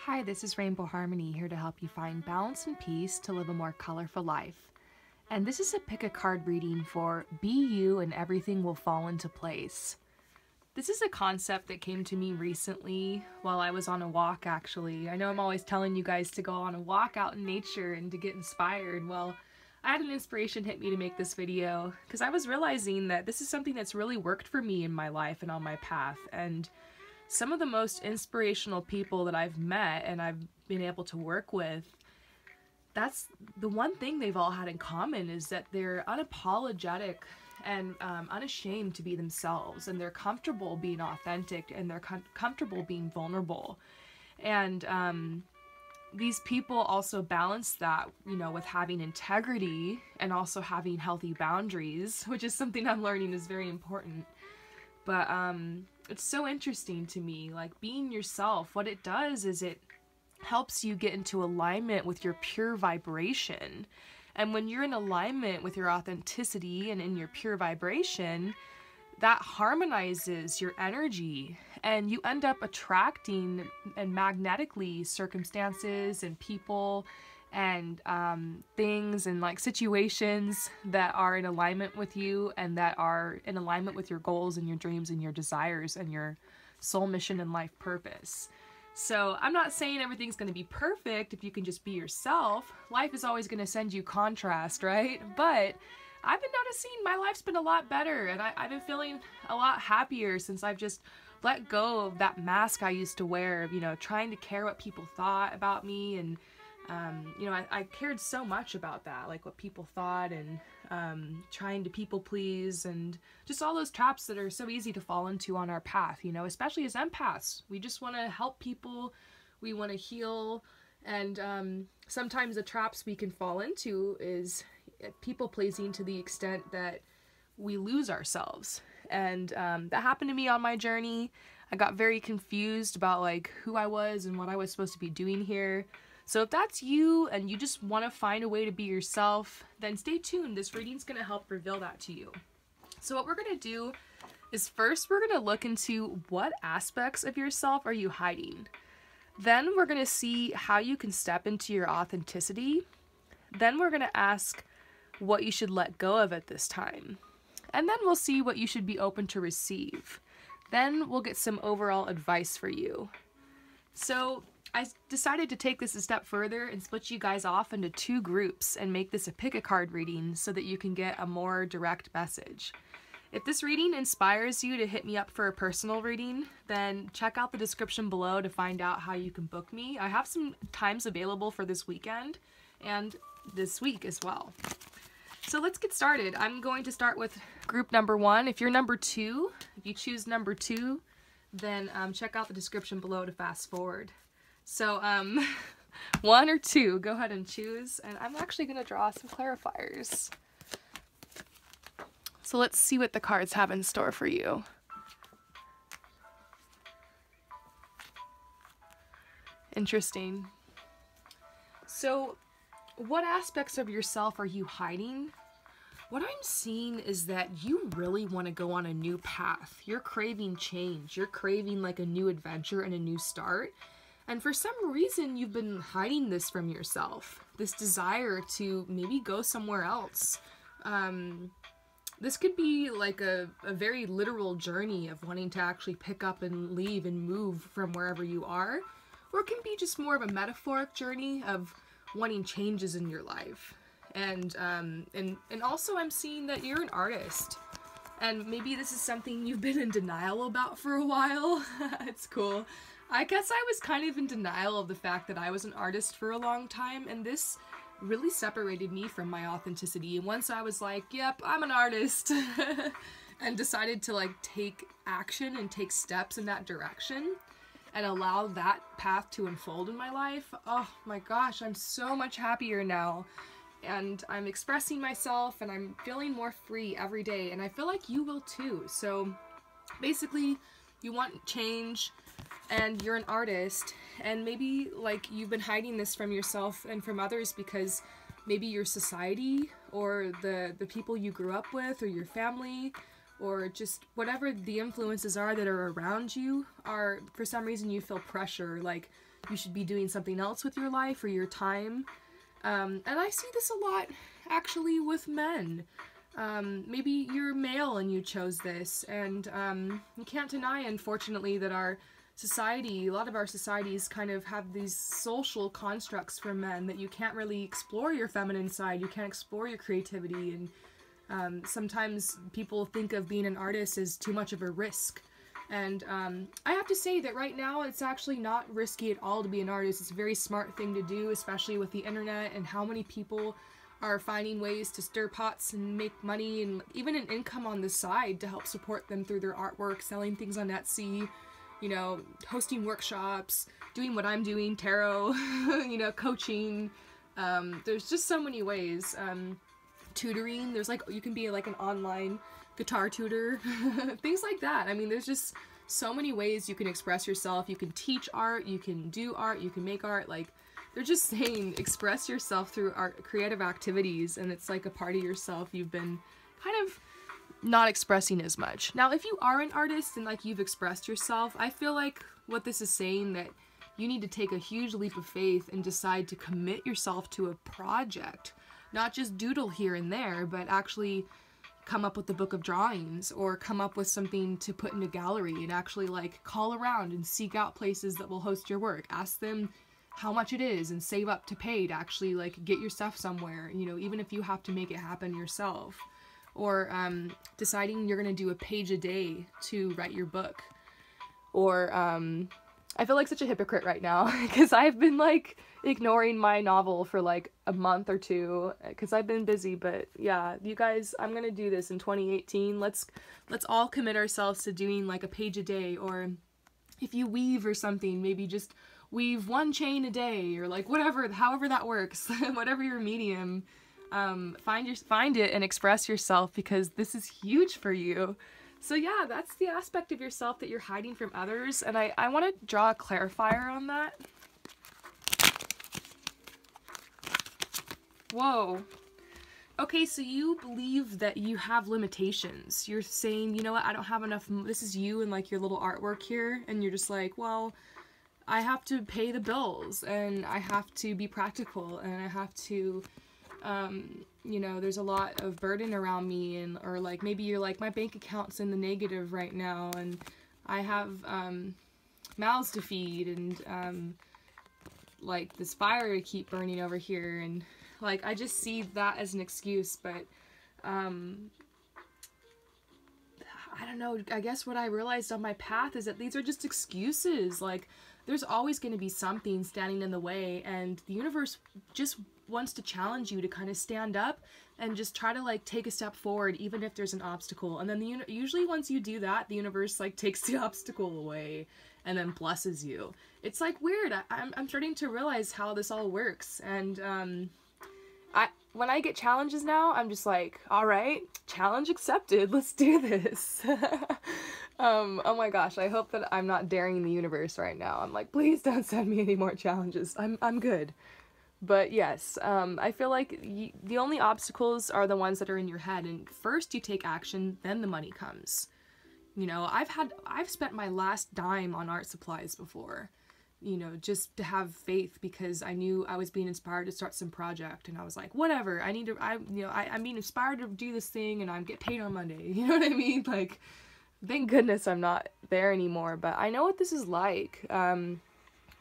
Hi, this is Rainbow Harmony here to help you find balance and peace to live a more colorful life. And this is a pick a card reading for Be You and Everything Will Fall into Place. This is a concept that came to me recently while I was on a walk, actually. I know I'm always telling you guys to go on a walk out in nature and to get inspired. Well, I had an inspiration hit me to make this video because I was realizing that this is something that's really worked for me in my life and on my path. And some of the most inspirational people that I've met and I've been able to work with, that's the one thing they've all had in common, is that they're unapologetic and unashamed to be themselves, and they're comfortable being authentic, and they're comfortable being vulnerable. And these people also balance that, you know, with having integrity and also having healthy boundaries, which is something I'm learning is very important. But it's so interesting to me, like being yourself, what it does is it helps you get into alignment with your pure vibration. And when you're in alignment with your authenticity and in your pure vibration, that harmonizes your energy, and you end up attracting and magnetically circumstances and people and things and like situations that are in alignment with you and that are in alignment with your goals and your dreams and your desires and your soul mission and life purpose. So I'm not saying everything's going to be perfect if you can just be yourself. Life is always going to send you contrast, right? But I've been noticing my life's been a lot better, and I've been feeling a lot happier since I've just let go of that mask I used to wear, you know, trying to care what people thought about me. And you know, I cared so much about that, like what people thought, and trying to people please, and just all those traps that are so easy to fall into on our path, you know, especially as empaths. We just want to help people, we want to heal, and sometimes the traps we can fall into is people pleasing to the extent that we lose ourselves. And that happened to me on my journey. I got very confused about like who I was and what I was supposed to be doing here. So if that's you and you just want to find a way to be yourself, then stay tuned. This reading's going to help reveal that to you. So what we're going to do is first we're going to look into what aspects of yourself are you hiding. Then we're going to see how you can step into your authenticity. Then we're going to ask what you should let go of at this time. And then we'll see what you should be open to receive. Then we'll get some overall advice for you. So I decided to take this a step further and split you guys off into two groups and make this a pick a card reading so that you can get a more direct message. If this reading inspires you to hit me up for a personal reading, then check out the description below to find out how you can book me. I have some times available for this weekend and this week as well. So let's get started. I'm going to start with group number 1. If you're number 2, if you choose number 2, then check out the description below to fast forward. So 1 or 2, go ahead and choose. And I'm actually going to draw some clarifiers. So let's see what the cards have in store for you. Interesting. So what aspects of yourself are you hiding? What I'm seeing is that you really want to go on a new path. You're craving change. You're craving like a new adventure and a new start. And for some reason, you've been hiding this from yourself. This desire to maybe go somewhere else. This could be like a very literal journey of wanting to actually pick up and leave and move from wherever you are. Or it can be just more of a metaphoric journey of wanting changes in your life. And also I'm seeing that you're an artist. And maybe this is something you've been in denial about for a while. It's cool. I guess I was kind of in denial of the fact that I was an artist for a long time, and this really separated me from my authenticity. And once I was like, yep, I'm an artist, and decided to like take action and take steps in that direction and allow that path to unfold in my life, oh my gosh, I'm so much happier now. And I'm expressing myself and I'm feeling more free every day, and I feel like you will too. So basically, you want change and you're an artist, and maybe like you've been hiding this from yourself and from others because maybe your society or the people you grew up with or your family or just whatever the influences are that are around you are, for some reason you feel pressure, like you should be doing something else with your life or your time. And I see this a lot actually with men. Maybe you're male and you chose this, and you can't deny, unfortunately, that our society, a lot of our societies kind of have these social constructs for men that you can't really explore your feminine side, you can't explore your creativity, and sometimes people think of being an artist as too much of a risk. And I have to say that right now it's actually not risky at all to be an artist. It's a very smart thing to do, especially with the internet and how many people are finding ways to stir pots and make money and even an income on the side to help support them through their artwork, selling things on Etsy, you know, hosting workshops, doing what I'm doing, tarot, you know, coaching. There's just so many ways. Tutoring, there's like, you can be like an online guitar tutor, things like that. I mean, there's just so many ways you can express yourself. You can teach art, you can do art, you can make art. Like, they're just saying express yourself through art, creative activities, and it's like a part of yourself you've been kind of not expressing as much. Now, if you are an artist and like you've expressed yourself, I feel like what this is saying that you need to take a huge leap of faith and decide to commit yourself to a project, not just doodle here and there, but actually come up with a book of drawings or come up with something to put in a gallery and actually like call around and seek out places that will host your work. Ask them how much it is and save up to pay to actually like get your stuff somewhere, you know, even if you have to make it happen yourself. Or deciding you're going to do a page a day to write your book. Or I feel like such a hypocrite right now because I've been like ignoring my novel for like a month or two because I've been busy. But yeah, you guys, I'm going to do this in 2018. Let's all commit ourselves to doing like a page a day. Or if you weave or something, maybe just weave one chain a day, or like whatever, however that works, whatever your medium. Find it and express yourself, because this is huge for you. So yeah, that's the aspect of yourself that you're hiding from others, and I want to draw a clarifier on that. Whoa. Okay, so you believe that you have limitations. You're saying, you know what, I don't have enough, this is you and like your little artwork here, and you're just like, well, I have to pay the bills, and I have to be practical, and I have to you know, there's a lot of burden around me, and or like maybe you're like, my bank account's in the negative right now and I have mouths to feed, and like this fire to keep burning over here, and like I just see that as an excuse. But I don't know, I guess what I realized on my path is that these are just excuses. Like, there's always going to be something standing in the way, and the universe just wants to challenge you to kind of stand up and just try to like take a step forward even if there's an obstacle. And then usually once you do that, the universe like takes the obstacle away and then blesses you. It's like weird. I'm starting to realize how this all works. And when I get challenges now, I'm just like, all right, challenge accepted, let's do this. Oh my gosh, I hope that I'm not daring the universe right now. I'm like, please don't send me any more challenges. I'm good. But yes, I feel like the only obstacles are the ones that are in your head, and first you take action, then the money comes. You know, I've spent my last dime on art supplies before, you know, just to have faith, because I knew I was being inspired to start some project, and I was like, whatever, I'm being inspired to do this thing, and I'm get paid on Monday, you know what I mean? Like, thank goodness I'm not there anymore, but I know what this is like. I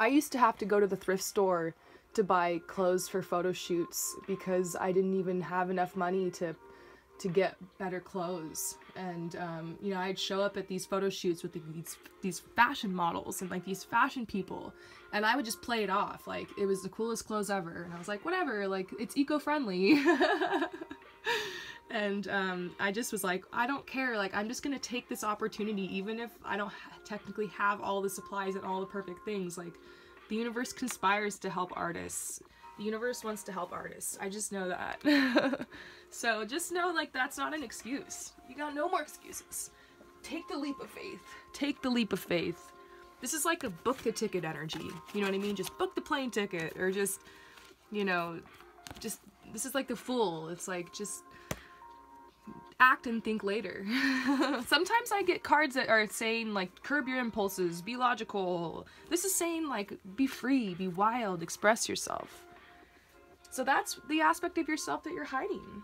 used to have to go to the thrift store to buy clothes for photo shoots because I didn't even have enough money to get better clothes. And you know, I'd show up at these photo shoots with these fashion models and like these fashion people, and I would just play it off like it was the coolest clothes ever, and I was like, whatever, like it's eco-friendly. And I just was like, I don't care, like I'm just gonna take this opportunity even if I don't technically have all the supplies and all the perfect things. Like, the universe conspires to help artists. The universe wants to help artists. I just know that. So just know, like, that's not an excuse. You got no more excuses. Take the leap of faith. Take the leap of faith. This is like a book the ticket energy. You know what I mean? Just book the plane ticket, or just, you know, just, this is like the Fool. It's like, just act and think later. Sometimes I get cards that are saying like curb your impulses, be logical. This is saying like be free, be wild, express yourself. So that's the aspect of yourself that you're hiding.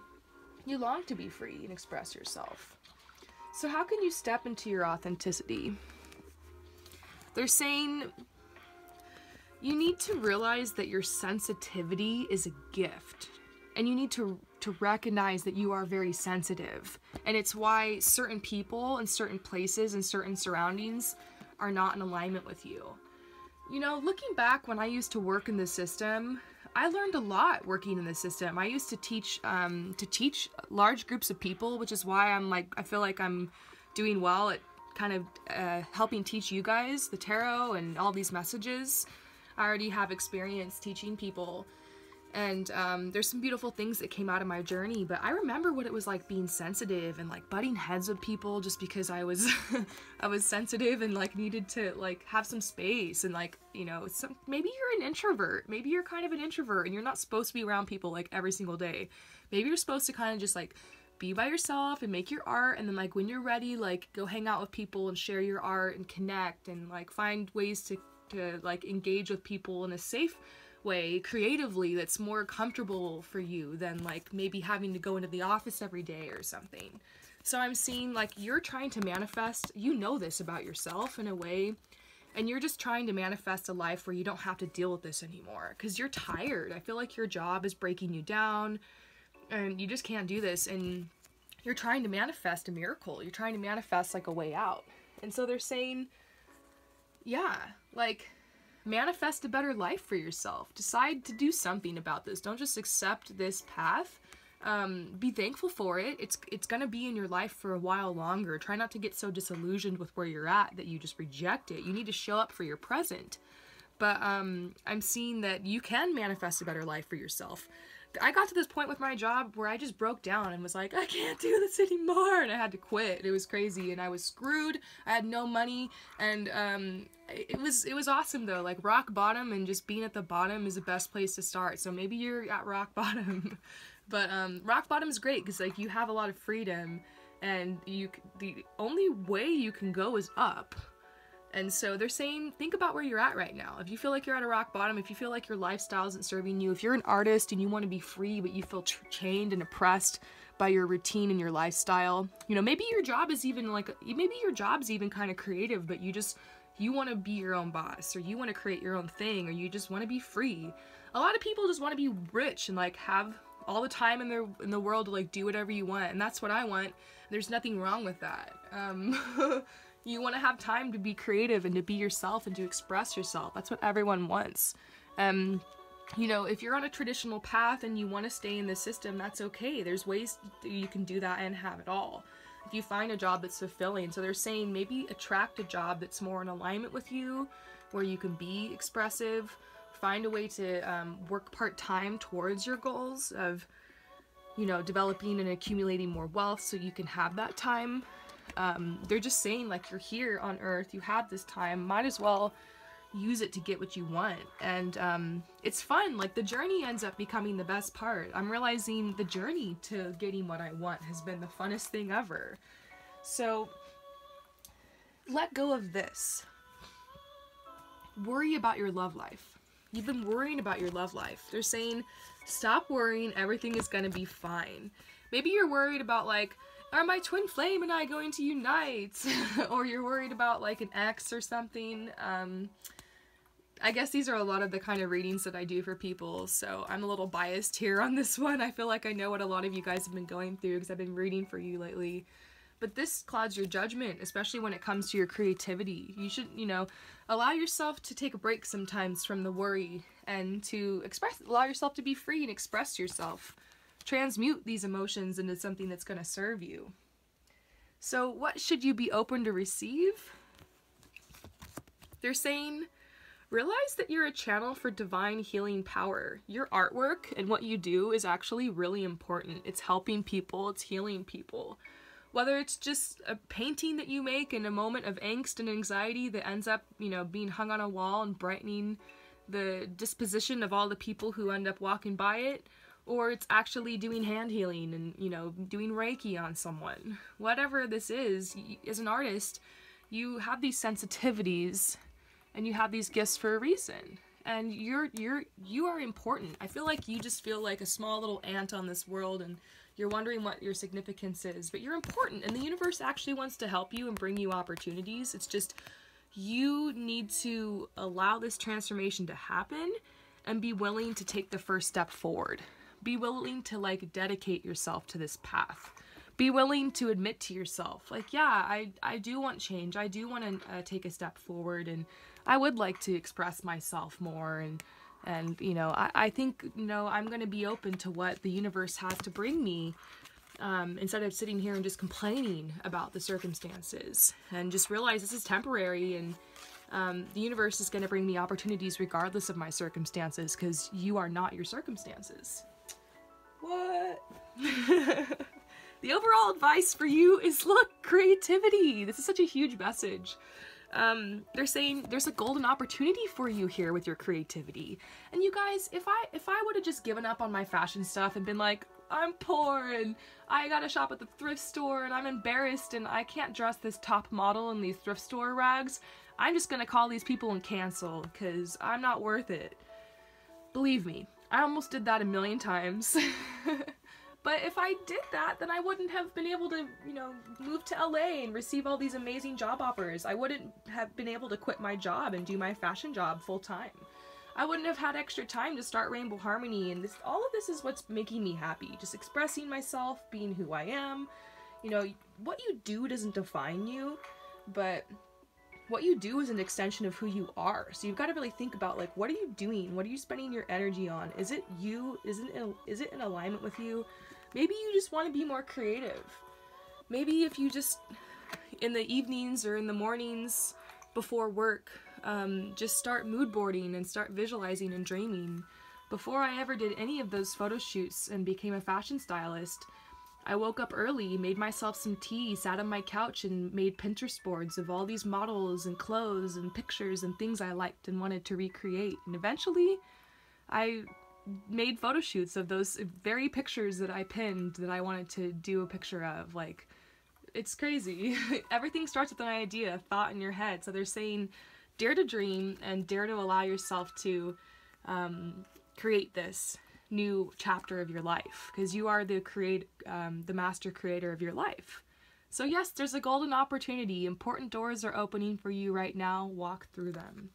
You long to be free and express yourself. So how can you step into your authenticity? They're saying you need to realize that your sensitivity is a gift. And you need to recognize that you are very sensitive. And it's why certain people and certain places and certain surroundings are not in alignment with you. You know, looking back when I used to work in the system, I learned a lot working in the system. I used to teach large groups of people, which is why I feel like I'm doing well at kind of helping teach you guys the tarot and all these messages. I already have experience teaching people. And there's some beautiful things that came out of my journey, but I remember what it was like being sensitive and like butting heads with people just because I was I was sensitive and like needed to like have some space and like, you know, maybe you're an introvert, maybe you're kind of an introvert and you're not supposed to be around people like every single day. Maybe you're supposed to kind of just like be by yourself and make your art, and then like when you're ready, like go hang out with people and share your art and connect and like find ways to like engage with people in a safe way creatively that's more comfortable for you than like maybe having to go into the office every day or something. So I'm seeing like you're trying to manifest, you know this about yourself in a way, and you're just trying to manifest a life where you don't have to deal with this anymore because you're tired. I feel like your job is breaking you down and you just can't do this, and you're trying to manifest a miracle. You're trying to manifest like a way out. And so they're saying, yeah, like manifest a better life for yourself. Decide to do something about this. Don't just accept this path. Be thankful for it. It's gonna be in your life for a while longer. Try not to get so disillusioned with where you're at that you just reject it. You need to show up for your present. But I'm seeing that you can manifest a better life for yourself. I got to this point with my job where I just broke down and was like, I can't do this anymore, and I had to quit. It was crazy, and I was screwed. I had no money, and it was awesome though. Like rock bottom, and just being at the bottom is the best place to start. So maybe you're at rock bottom, but rock bottom is great because like you have a lot of freedom, and the only way you can go is up. And so they're saying, think about where you're at right now. If you feel like you're at a rock bottom, if you feel like your lifestyle isn't serving you, if you're an artist and you want to be free, but you feel chained and oppressed by your routine and your lifestyle, you know, maybe your job is even like, maybe your job's even kind of creative, but you want to be your own boss, or you want to create your own thing, or you just want to be free. A lot of people just want to be rich and like have all the time in the world to like do whatever you want. And that's what I want. There's nothing wrong with that. You want to have time to be creative and to be yourself and to express yourself. That's what everyone wants. You know, if you're on a traditional path and you want to stay in the system, that's okay. There's ways that you can do that and have it all. If you find a job that's fulfilling. So they're saying maybe attract a job that's more in alignment with you, where you can be expressive. Find a way to work part-time towards your goals of, you know, developing and accumulating more wealth so you can have that time. They're just saying like you're here on earth, you have this time, might as well use it to get what you want. And it's fun. Like the journey ends up becoming the best part. I'm realizing the journey to getting what I want has been the funnest thing ever. So let go of this. Worry about your love life. You've been worrying about your love life. They're saying stop worrying, everything is gonna be fine. Maybe you're worried about like, are my twin flame and I going to unite? Or you're worried about like an ex or something. I guess these are a lot of the kind of readings that I do for people, so I'm a little biased here on this one. I feel like I know what a lot of you guys have been going through because I've been reading for you lately. But this clouds your judgment, especially when it comes to your creativity. You should, you know, allow yourself to take a break sometimes from the worry and to allow yourself to be free and express yourself. Transmute these emotions into something that's going to serve you. So what should you be open to receive? They're saying, realize that you're a channel for divine healing power. Your artwork and what you do is actually really important. It's helping people, it's healing people. Whether it's just a painting that you make in a moment of angst and anxiety that ends up, you know, being hung on a wall and brightening the disposition of all the people who end up walking by it, or it's actually doing hand healing and, you know, doing Reiki on someone. Whatever this is, as an artist, you have these sensitivities and you have these gifts for a reason. And you are important. I feel like you just feel like a small little ant on this world and you're wondering what your significance is, but you're important and the universe actually wants to help you and bring you opportunities. It's just you need to allow this transformation to happen and be willing to take the first step forward. Be willing to like dedicate yourself to this path. Be willing to admit to yourself, like, yeah, I do want change. I do want to take a step forward, and I would like to express myself more. And you know, I think, you know, I'm going to be open to what the universe has to bring me, instead of sitting here and just complaining about the circumstances, and just realize this is temporary, and the universe is going to bring me opportunities regardless of my circumstances, because you are not your circumstances. What? The overall advice for you is, look, creativity. This is such a huge message. They're saying there's a golden opportunity for you here with your creativity. And you guys, if I would have just given up on my fashion stuff and been like, I'm poor and I gotta shop at the thrift store and I'm embarrassed and I can't dress this top model in these thrift store rags, I'm just gonna call these people and cancel because I'm not worth it. Believe me, I almost did that a million times. But if I did that, then I wouldn't have been able to, you know, move to LA and receive all these amazing job offers. I wouldn't have been able to quit my job and do my fashion job full time. I wouldn't have had extra time to start Rainbow Harmony, and all of this is what's making me happy. Just expressing myself, being who I am. You know, what you do doesn't define you, but what you do is an extension of who you are. So you've got to really think about, like, what are you doing? What are you spending your energy on? Is it you? Is it in alignment with you? Maybe you just want to be more creative. Maybe if you just, in the evenings or in the mornings before work, just start mood boarding and start visualizing and dreaming. Before I ever did any of those photo shoots and became a fashion stylist, I woke up early, made myself some tea, sat on my couch and made Pinterest boards of all these models and clothes and pictures and things I liked and wanted to recreate. And eventually, I made photo shoots of those very pictures that I pinned that I wanted to do a picture of. Like, it's crazy. Everything starts with an idea, a thought in your head. So they're saying, dare to dream and dare to allow yourself to create this new chapter of your life, because you are the master creator of your life. So yes, there's a golden opportunity. Important doors are opening for you right now. Walk through them.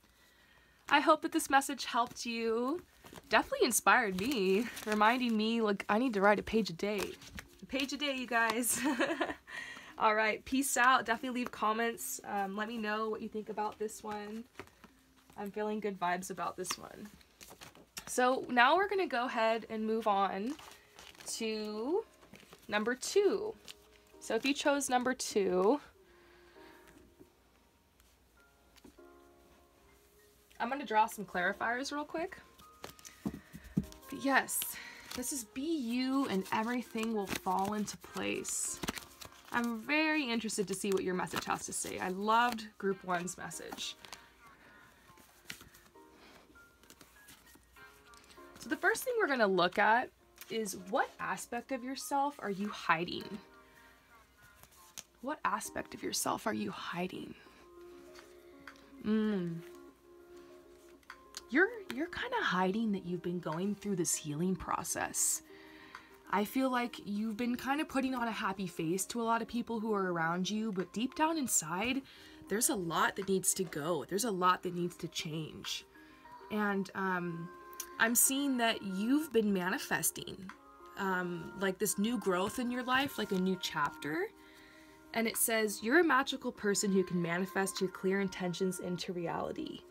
I hope that this message helped you. Definitely inspired me, reminding me, like, I need to write a page a day. A page a day, you guys. All right, peace out. Definitely leave comments. Let me know what you think about this one. I'm feeling good vibes about this one. So now we're gonna go ahead and move on to number 2. So if you chose number 2, I'm gonna draw some clarifiers real quick. But yes, this is be you and everything will fall into place. I'm very interested to see what your message has to say. I loved Group 1's message. So the first thing we're going to look at is, what aspect of yourself are you hiding? What aspect of yourself are you hiding? You're kind of hiding that you've been going through this healing process. I feel like you've been kind of putting on a happy face to a lot of people who are around you, but deep down inside, there's a lot that needs to go. There's a lot that needs to change. And I'm seeing that you've been manifesting like this new growth in your life, like a new chapter. And it says, you're a magical person who can manifest your clear intentions into reality.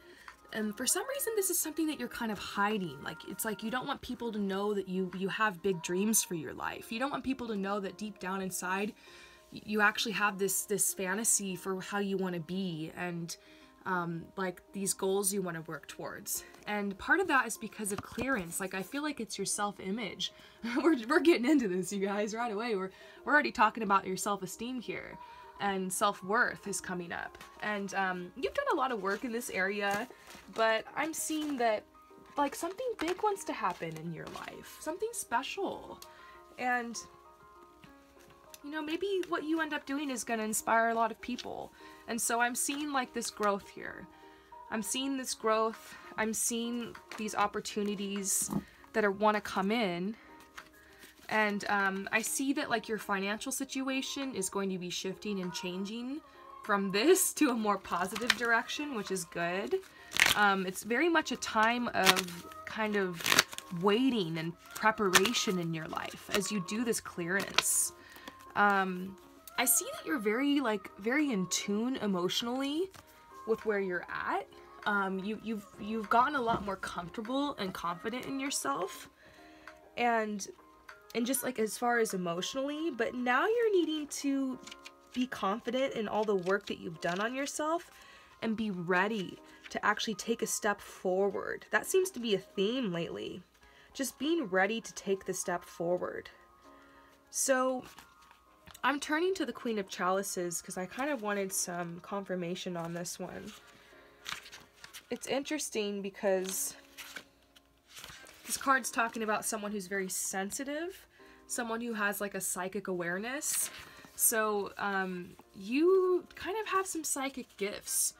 And for some reason, this is something that you're kind of hiding. Like, it's like you don't want people to know that you have big dreams for your life. You don't want people to know that deep down inside, you actually have this fantasy for how you want to be, and like these goals you want to work towards. And part of that is because of clearance. Like, I feel like it's your self-image. we're getting into this, you guys, right away. We're already talking about your self-esteem here. And self-worth is coming up. And you've done a lot of work in this area, but I'm seeing that like something big wants to happen in your life, something special. And you know, maybe what you end up doing is going to inspire a lot of people. And so I'm seeing like this growth here. I'm seeing this growth. I'm seeing these opportunities that want to come in. And I see that like your financial situation is going to be shifting and changing from this to a more positive direction, which is good. It's very much a time of kind of waiting and preparation in your life as you do this clearance. I see that you're very in tune emotionally with where you're at. You've gotten a lot more comfortable and confident in yourself, and just like as far as emotionally, but now you're needing to be confident in all the work that you've done on yourself and be ready to actually take a step forward. That seems to be a theme lately. Just being ready to take the step forward. So I'm turning to the Queen of Chalices because I kind of wanted some confirmation on this one. It's interesting because this card's talking about someone who's very sensitive, someone who has like a psychic awareness. So you kind of have some psychic gifts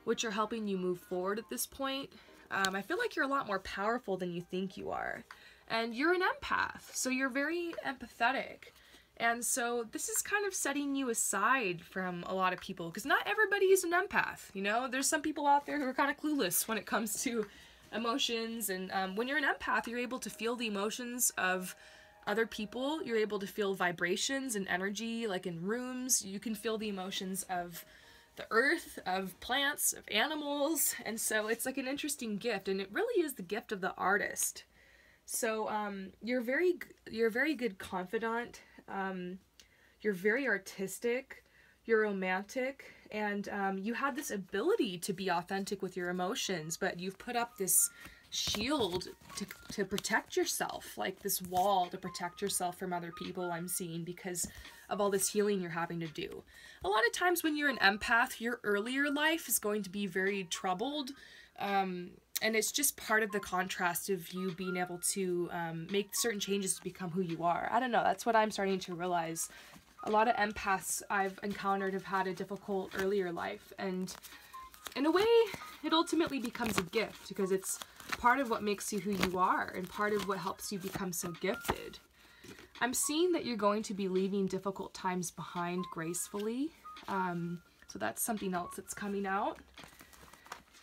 which are helping you move forward at this point. I feel like you're a lot more powerful than you think you are. And you're an empath, so you're very empathetic. And so this is kind of setting you aside from a lot of people, because not everybody is an empath, you know? There's some people out there who are kind of clueless when it comes to emotions, and when you're an empath, you're able to feel the emotions of other people. You're able to feel vibrations and energy, like in rooms. You can feel the emotions of the earth, of plants, of animals, and so it's like an interesting gift, and it really is the gift of the artist. So you're a very good confidant. You're very artistic, you're romantic, and you have this ability to be authentic with your emotions, but you've put up this shield to protect yourself, like this wall to protect yourself from other people, I'm seeing, because of all this healing you're having to do. A lot of times when you're an empath, your earlier life is going to be very troubled, and it's just part of the contrast of you being able to make certain changes to become who you are. I don't know, that's what I'm starting to realize. A lot of empaths I've encountered have had a difficult earlier life, and in a way, it ultimately becomes a gift, because it's part of what makes you who you are, and part of what helps you become so gifted. I'm seeing that you're going to be leaving difficult times behind gracefully, so that's something else that's coming out.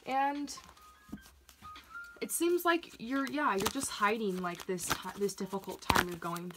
And it seems like you're just hiding like this difficult time you're going